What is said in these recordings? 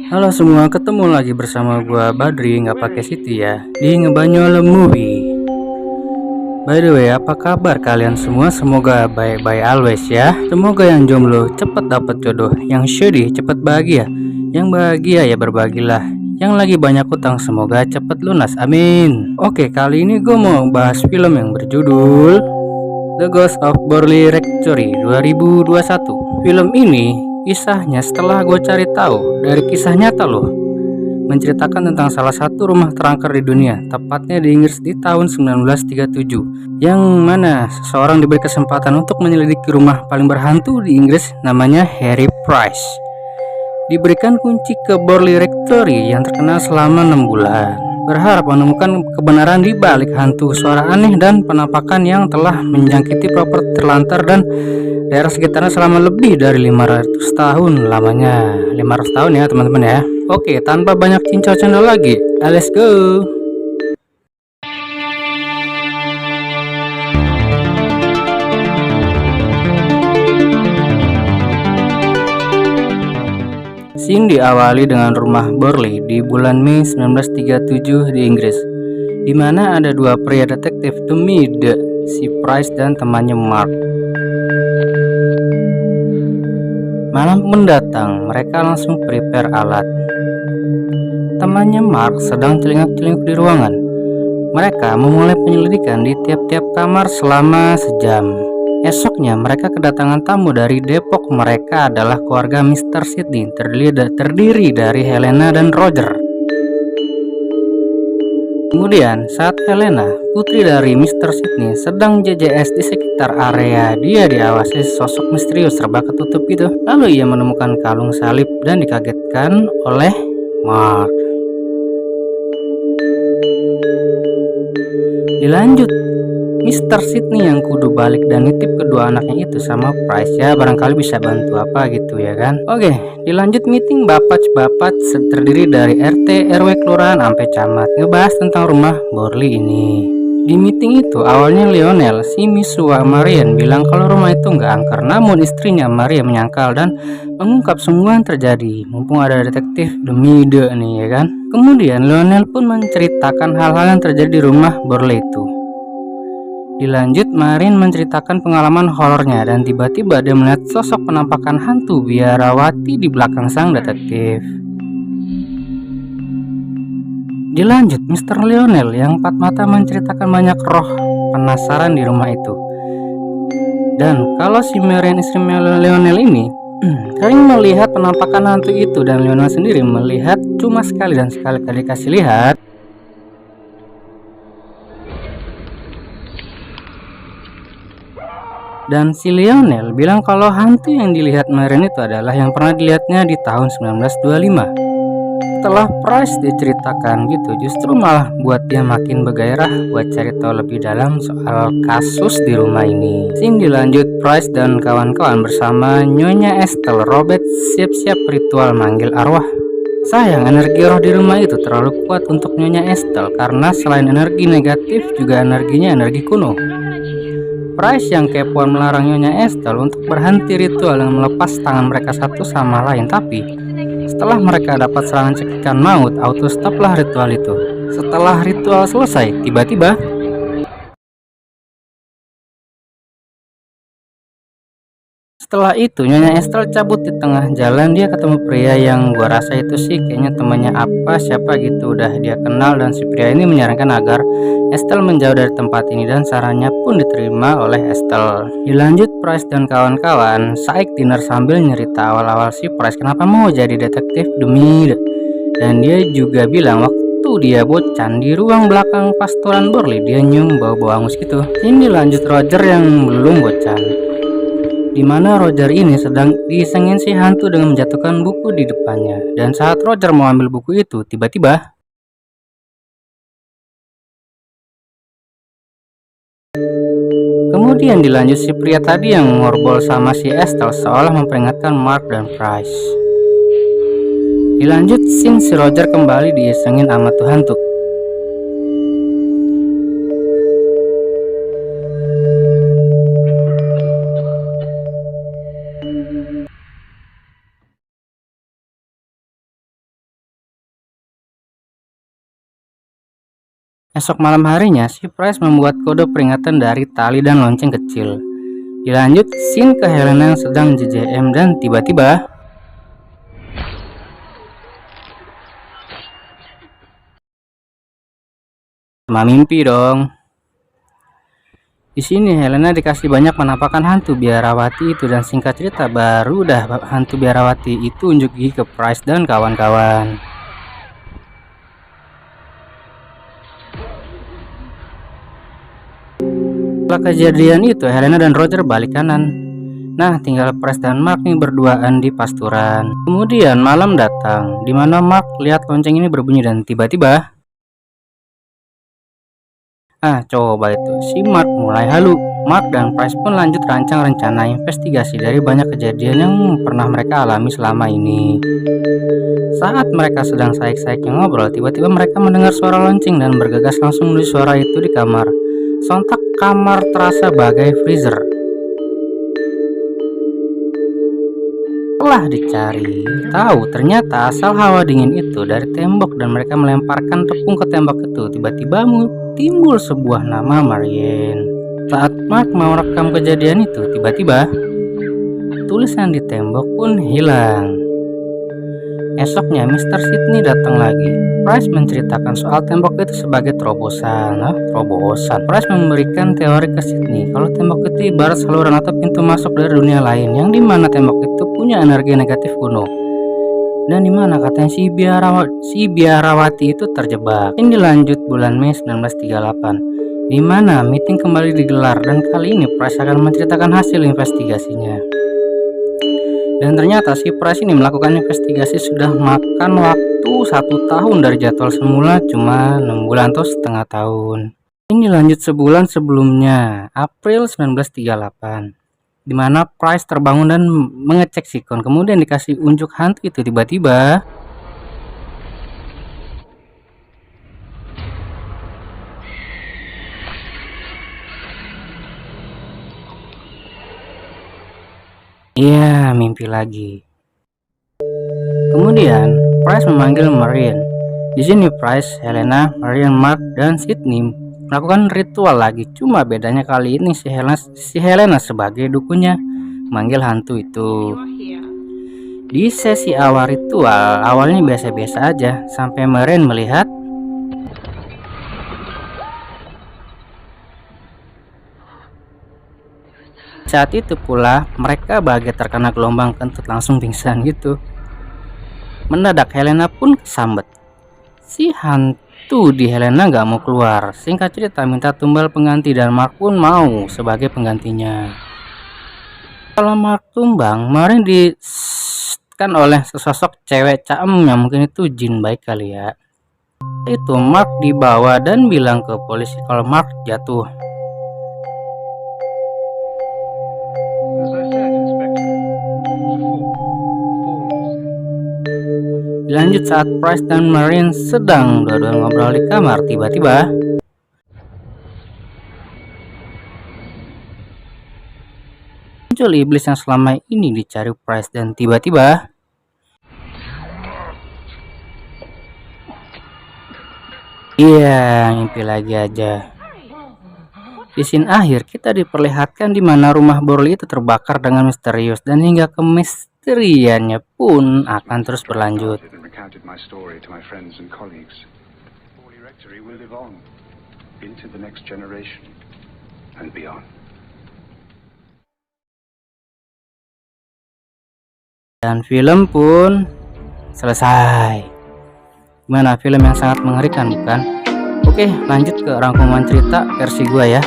Halo semua, ketemu lagi bersama gua Badri, nggak pakai Siti ya, di Ngebanyol Movie. By the way, apa kabar kalian semua? Semoga baik-baik always ya. Semoga yang jomblo cepet dapat jodoh, yang sedih cepet bahagia, yang bahagia ya berbagilah, yang lagi banyak utang semoga cepet lunas, amin. Oke, kali ini gue mau bahas film yang berjudul The Ghost of Borley Rectory 2021. Film ini kisahnya setelah gue cari tahu dari kisah nyata loh, menceritakan tentang salah satu rumah terangker di dunia, tepatnya di Inggris di tahun 1937, yang mana seseorang diberi kesempatan untuk menyelidiki rumah paling berhantu di Inggris, namanya Harry Price. Diberikan kunci ke Borley Rectory yang terkenal selama 6 bulan, berharap menemukan kebenaran di balik hantu, suara aneh, dan penampakan yang telah menjangkiti properti terlantar dan daerah sekitarnya selama lebih dari 500 tahun lamanya. 500 tahun ya teman-teman ya. Oke, tanpa banyak cincau cendol lagi, let's go. Scene diawali dengan rumah Borley di bulan Mei 1937 di Inggris, di mana ada dua pria detektif demi si Price dan temannya Mark. Malam mendatang, mereka langsung prepare alat. Temannya Mark sedang celingak-celinguk di ruangan. Mereka memulai penyelidikan di tiap-tiap kamar selama sejam. Esoknya mereka kedatangan tamu dari Depok. Mereka adalah keluarga Mr. Sydney, terdiri dari Helena dan Roger. Kemudian saat Helena, putri dari Mr. Sydney, sedang JJS di sekitar area, dia diawasi sosok misterius serba ketutup itu. Lalu ia menemukan kalung salib dan dikagetkan oleh Mark. Dilanjut, Mr. Sydney yang kudu balik dan nitip kedua anaknya itu sama Price ya, barangkali bisa bantu apa gitu ya kan. Oke, dilanjut meeting bapak terdiri dari RT, RW, kelurahan, sampai camat, ngebahas tentang rumah Borley ini. Di meeting itu awalnya Lionel, si Misua Marian bilang kalau rumah itu nggak angker, namun istrinya Maria menyangkal dan mengungkap semua yang terjadi. Mumpung ada detektif demi nih ya kan. Kemudian Lionel pun menceritakan hal-hal yang terjadi di rumah Borley itu. Dilanjut, Marin menceritakan pengalaman horornya dan tiba-tiba dia melihat sosok penampakan hantu biarawati di belakang sang detektif. Dilanjut, Mr. Lionel yang empat mata menceritakan banyak roh penasaran di rumah itu. Dan kalau si Marin istri Lionel ini sering melihat penampakan hantu itu, dan Lionel sendiri melihat cuma sekali dan sekali-kali dikasih lihat. Dan si Lionel bilang kalau hantu yang dilihat Marin itu adalah yang pernah dilihatnya di tahun 1925. Setelah Price diceritakan gitu, justru malah buat dia makin bergairah buat cari tahu lebih dalam soal kasus di rumah ini. Scene dilanjut, Price dan kawan-kawan bersama Nyonya Estelle Robert siap-siap ritual manggil arwah. Sayang, energi roh di rumah itu terlalu kuat untuk Nyonya Estelle karena selain energi negatif juga energinya energi kuno. Price yang kepoan melarang Nyonya Estelle untuk berhenti ritual dan melepas tangan mereka satu sama lain, tapi setelah mereka dapat serangan cekikan maut, auto stoplah ritual itu. Setelah ritual selesai, tiba-tiba setelah itu Nyonya Estelle cabut di tengah jalan. Dia ketemu pria yang gua rasa itu sih kayaknya temannya apa siapa gitu, udah dia kenal, dan si pria ini menyarankan agar Estelle menjauh dari tempat ini dan sarannya pun diterima oleh Estelle. Dilanjut, Price dan kawan-kawan saik dinner sambil nyerita awal-awal si Price kenapa mau jadi detektif demi dan dia juga bilang waktu dia bocan di ruang belakang pastoran Borley dia nyium bau-bau angus gitu. Ini lanjut Roger yang belum bocan, dimana Roger ini sedang disengin si hantu dengan menjatuhkan buku di depannya. Dan saat Roger mau ambil buku itu, tiba-tiba kemudian dilanjut si pria tadi yang ngobrol sama si Estelle seolah memperingatkan Mark dan Price. Dilanjut scene si Roger kembali disengin sama tuh hantu. Esok malam harinya, si Price membuat kode peringatan dari tali dan lonceng kecil. Dilanjut, scene ke Helena yang sedang JJM dan tiba-tiba sama mimpi dong. Di sini Helena dikasih banyak penampakan hantu biarawati itu, dan singkat cerita baru dah hantu biarawati itu unjuk gigi ke Price dan kawan-kawan. Setelah kejadian itu, Helena dan Roger balik kanan. Nah, tinggal Price dan Mark nih berduaan di pasturan. Kemudian malam datang, dimana Mark lihat lonceng ini berbunyi dan tiba-tiba coba itu, si Mark mulai halu. Mark dan Price pun lanjut rancang rencana investigasi dari banyak kejadian yang pernah mereka alami selama ini. Saat mereka sedang saik-saiknya ngobrol, tiba-tiba mereka mendengar suara lonceng dan bergegas langsung menuju suara itu di kamar. Sontak kamar terasa bagai freezer. Setelah dicari tahu, ternyata asal hawa dingin itu dari tembok dan mereka melemparkan tepung ke tembok itu. Tiba-tiba timbul sebuah nama Marianne. Saat Mark mau rekam kejadian itu, tiba-tiba tulisan di tembok pun hilang. Esoknya Mr. Sidney datang lagi. Price menceritakan soal tembok itu sebagai terobosan. Price memberikan teori ke Sidney kalau tembok itu ibarat saluran atau pintu masuk dari dunia lain, yang dimana tembok itu punya energi negatif kuno, dan dimana katanya si biarawati itu terjebak. Ini dilanjut bulan Mei 1938, dimana meeting kembali digelar, dan kali ini Price akan menceritakan hasil investigasinya. Dan ternyata si Price ini melakukan investigasi sudah makan waktu 1 tahun dari jadwal semula cuma 6 bulan atau setengah tahun. Ini lanjut sebulan sebelumnya, April 1938, dimana Price terbangun dan mengecek sikon, kemudian dikasih unjuk hantu itu. Tiba-tiba iya, mimpi lagi. Kemudian Price memanggil Marianne. Di sini Price, Helena, Marianne, Mark, dan Sidney melakukan ritual lagi. Cuma bedanya kali ini si Helena sebagai dukunnya manggil hantu itu. Di sesi awal ritual, awalnya biasa-biasa aja sampai Marianne melihat saat itu pula mereka bahagia terkena gelombang kentut, langsung pingsan gitu. Mendadak Helena pun kesambet. Si hantu di Helena gak mau keluar. Singkat cerita minta tumbal pengganti, dan Mark pun mau sebagai penggantinya. Kalau Mark tumbang, kemarin kan oleh sesosok cewek caem yang mungkin itu jin baik kali ya. Itu Mark dibawa dan bilang ke polisi kalau Mark jatuh. Dilanjut saat Price dan Marianne sedang dua-dua ngobrol di kamar, tiba-tiba muncul iblis yang selama ini dicari Price, dan tiba-tiba iya, mimpi lagi aja. Di scene akhir kita diperlihatkan di mana rumah Borley itu terbakar dengan misterius, dan hingga kemisteriannya pun akan terus berlanjut. Dan film pun selesai. Gimana, film yang sangat mengerikan bukan? Oke, lanjut ke rangkuman cerita versi gua ya.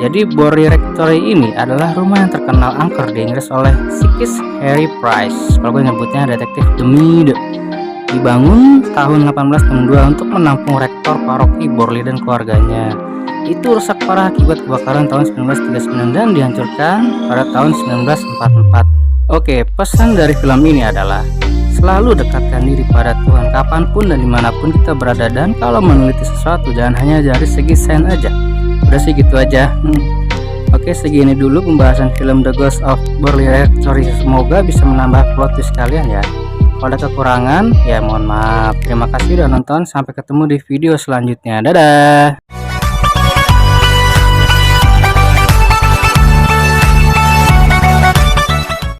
Jadi Borley Rectory ini adalah rumah yang terkenal angker di Inggris oleh psikis Harry Price. Kalau gue nyebutnya detektif Demi. Dibangun tahun 1862 untuk menampung rektor paroki Borley dan keluarganya. Itu rusak parah akibat kebakaran tahun 1939 dan dihancurkan pada tahun 1944. Oke, pesan dari film ini adalah selalu dekatkan diri pada Tuhan kapanpun dan dimanapun kita berada, dan kalau meneliti sesuatu jangan hanya dari segi sains aja. Udah sih gitu aja. Oke, segini dulu pembahasan film The Ghost of Borley Rectory. Semoga bisa menambah plot twist kalian ya. Kalau ada kekurangan ya mohon maaf. Terima kasih udah nonton, sampai ketemu di video selanjutnya. Dadah.